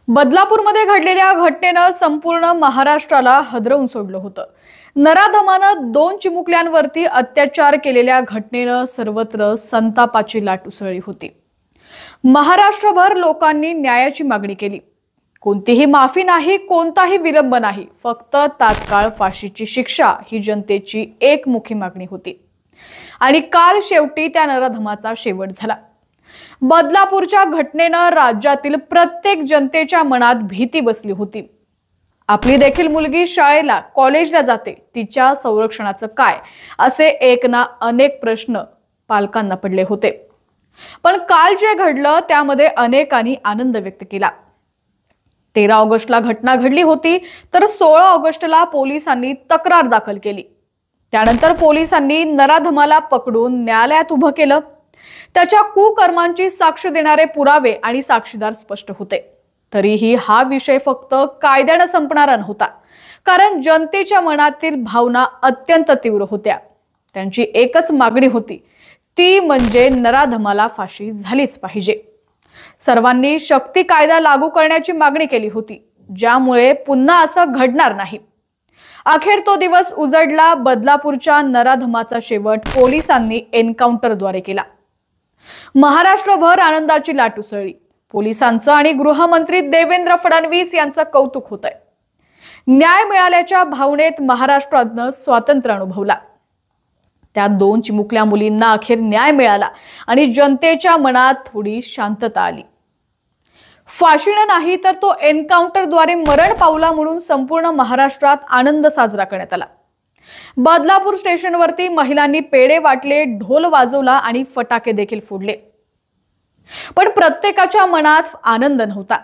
बदलापूरमध्ये घडलेल्या घटनेनं संपूर्ण महाराष्ट्राला हादरवून सोडलं होतं। नराधमानं 2 चिमुकल्यांवरती अत्याचार केलेल्या घटनेनं सर्वत्र संतापाची लाट उसळली होती। महाराष्ट्रभर लोकांनी न्यायाची मागणी केली। कोणतीही माफी नाही, कोणताही विलंब नाही, फक्त तात्काळ फाशीची शिक्षा ही जनतेची एकमुखी मागणी होती। आणि काल शेवटी त्या नराधमाचा शेवट झाला। बदलापूरच्या घटनेनं राज्यातील प्रत्येक जनतेच्या मनात भीती बसली होती। आपली देखील मुलगी शाळेला कॉलेजला जाते, तिच्या संरक्षणाचं काय असे एक ना अनेक प्रश्न पालकांना पडले होते। पण काल जे घडलं त्यामध्ये अनेकांनी आनंद व्यक्त केला। 13 ऑगस्टला घटना घडली होती, तर 16 ऑगस्टला पोलिसांनी तक्रार दाखल केली। त्यानंतर पोलिसांनी नराधमाला पकडून न्यायालयात उभं केलं। त्याच्या कुकर्मांची साक्ष देणारे पुरावे आणि साक्षीदार स्पष्ट होते। तरीही हा विषय फक्त कायद्याने संपणारा नव्हता, कारण जनतेच्या मनातील भावना अत्यंत तीव्र होत्या। त्यांची एकच मागणी होती, ती म्हणजे नराधमाला फाशी झालीच पाहिजे। सर्वांनी शक्ती कायदा लागू करण्याची मागणी केली होती, ज्यामुळे पुन्हा असं घडणार नाही। अखेर तो दिवस उजडला। बदलापूरच्या नराधमाचा शेवट पोलिसांनी एन्काउंटरद्वारे केला। महाराष्ट्रभर आनंदाची लाट उसळली। पोलिसांचं आणि गृहमंत्री देवेंद्र फडणवीस यांचं कौतुक होतंय। न्याय मिळाल्याच्या भावनेत महाराष्ट्रानं स्वातंत्र्य अनुभवला। त्या 2 चिमुकल्या मुलींना अखेर न्याय मिळाला आणि जनतेच्या मनात थोडी शांतता आली। फाशीनं नाही तर तो एन्काउंटरद्वारे मरण पावला म्हणून संपूर्ण महाराष्ट्रात आनंद साजरा करण्यात आला। बदलापूर स्टेशनवरती महिलांनी पेढे वाटले, ढोल वाजवला आणि फटाके देखील फोडले। पण प्रत्येकाच्या मनात आनंद नव्हता।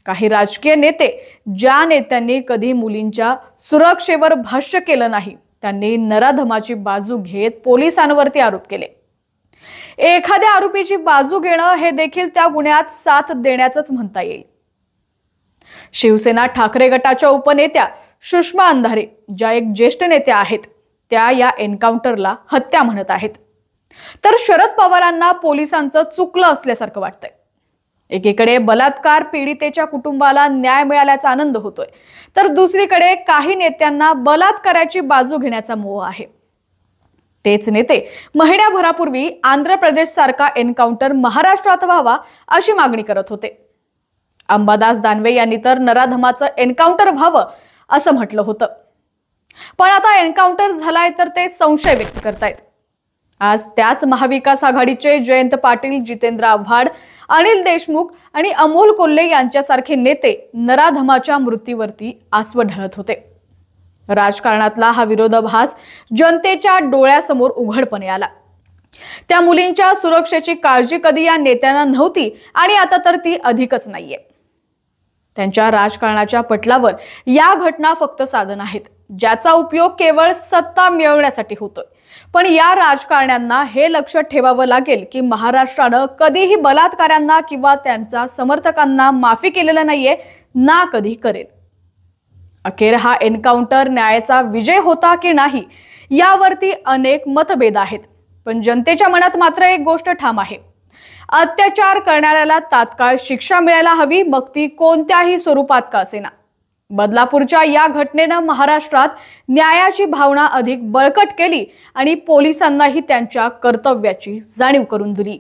काही राजकीय नेते, ज्या नेत्यांनी कधी मुलींच्या सुरक्षेवर भाष्य केलं नाही, त्यांनी नराधमाची बाजू घेत पोलिसांवरती आरोप केले। एखाद्या आरोपीची बाजू घेणं हे देखील त्या गुन्ह्यात साथ देण्याचंच म्हणता येईल। शिवसेना ठाकरे गटाच्या उपनेत्या सुषमा अंधारे, ज्या एक ज्येष्ठ नेत्या आहेत, त्या या एन्काउंटरला हत्या म्हणत आहेत। तर शरद पवारांना पोलिसांचं चुकलं असल्यासारखं वाटतंय। एकीकडे बलात्कार पीडितेच्या कुटुंबाला न्याय मिळाल्याचा आनंद होतोय, तर दुसरीकडे काही नेत्यांना बलात्काराची बाजू घेण्याचा मोह आहे। तेच नेते महिन्याभरापूर्वी आंध्र प्रदेश सारखा एन्काउंटर महाराष्ट्रात व्हावा अशी मागणी करत होते। अंबादास दानवे यांनी तर नराधमाचं एन्काउंटर व्हावं असं म्हटलं होतं। पण आता एन्काउंटर झालाय तर ते संशय व्यक्त करतायत। आज त्याच महाविकास आघाडीचे जयंत पाटील, जितेंद्र आव्हाड, अनिल देशमुख आणि अमोल कोल्हे यांच्यासारखे नेते नराधमाच्या मृत्यूवरती आसव ढळत होते। राजकारणातला हा विरोधाभास जनतेच्या डोळ्यासमोर उघडपणे आला। त्या मुलींच्या सुरक्षेची काळजी कधी या नेत्यांना नव्हती आणि आता तर ती अधिकच नाहीये। त्यांच्या राजकारणाच्या पटलावर या घटना फक्त साधन आहेत, ज्याचा उपयोग केवळ सत्ता मिळवण्यासाठी होतोय। पण या राजकारण्यांना हे लक्षात ठेवावं लागेल की महाराष्ट्रानं कधीही बलात्काऱ्यांना किंवा त्यांच्या समर्थकांना माफी केलेलं नाहीये, ना कधी करेल। अखेर हा एन्काउंटर न्यायाचा विजय होता की नाही यावरती अनेक मतभेद आहेत, पण जनतेच्या मनात मात्र एक गोष्ट ठाम आहे, अत्याचार करणाऱ्याला तात्काळ शिक्षा मिळायला हवी, मग ती कोणत्याही स्वरूपात का असेना। बदलापूरच्या या घटनेनं महाराष्ट्रात न्यायाची भावना अधिक बळकट केली आणि पोलिसांनाही त्यांच्या कर्तव्याची जाणीव करून दिली।